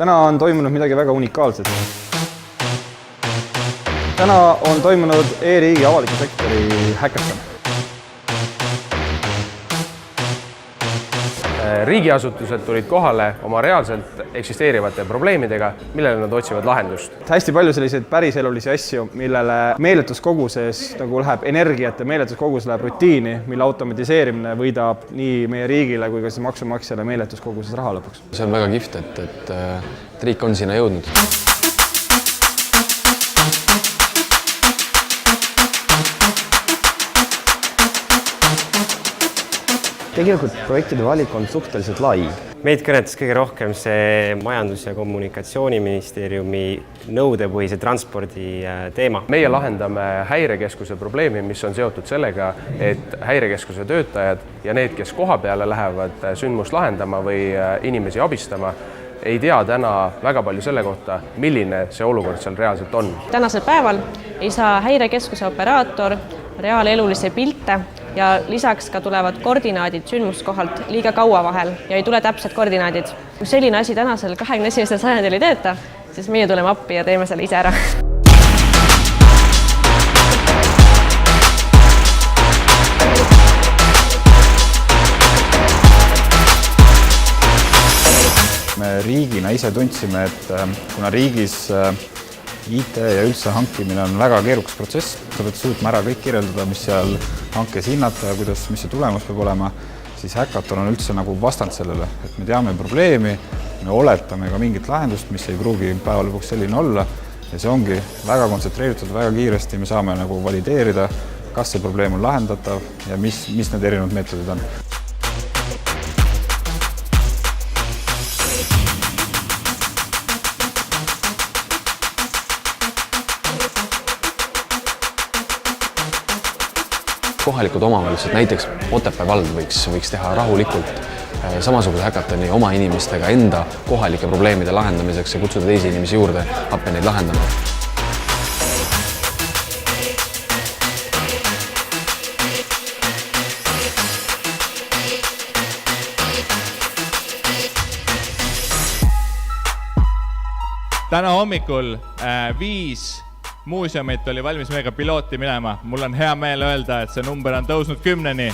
Täna on toimunud midagi väga unikaalset. Täna on toimunud e-riigi avaliku sektori häkaton. Riigiasutused tulid kohale oma reaalselt eksisteerivate probleemidega, millele nad otsivad lahendust. Hästi palju selliseid päriselulisi asju, millele meeletus koguses läheb energiat ja meeletus kogus läheb rutiini, mille automatiseerimine võidab nii meie riigile kui ka maksumaksjale meeletus koguses raha lõpuks. See on väga kihvt, et riik on sinna jõudnud. Tegelikult projektide valik on suhteliselt lai. Meid kõnetas kõige rohkem see Majandus- ja Kommunikatsiooniministeeriumi nõudepõhise transpordi teema. Meie lahendame häirekeskuse probleemi, mis on seotud sellega, et häirekeskuse töötajad ja need, kes koha peale lähevad sündmust lahendama või inimesi abistama, ei tea täna väga palju selle kohta, milline see olukord seal reaalselt on. Tänasel päeval ei saa häirekeskuse operaator reaalelulisi pilte ja lisaks ka tulevad koordinaadid sündmuskohalt liiga kaua vahel ja ei tule täpsed koordinaadid. Kui selline asi tänasel 21. sajandil ei tööta, siis meie tuleme appi ja teeme selle ise ära. Me riigina ise tundsime, et kuna riigis IT ja üldse hankimine on väga keerukas protsess, sa pead suutma ära kõik kirjeldada, mis seal hankes hinnata ja mis see tulemus peab olema, siis häkaton on üldse nagu vastand sellele, et me teame probleemi, me oletame ka mingit lahendust, mis ei pruugi päeva lõpuks selline olla ja see ongi väga kontsentreeritud, väga kiiresti me saame nagu valideerida, kas see probleem on lahendatav ja mis need erinevad meetodid on. Kohalikud omavalitsused, näiteks Otepää vald võiks teha rahulikult samasuguse häkatoni oma inimestega enda kohalike probleemide lahendamiseks ja kutsuda teisi inimesi juurde appi neid lahendama. Täna hommikul 5 muuseumit oli valmis meiega pilooti minema. Mul on hea meel öelda, et see number on tõusnud 10-ni.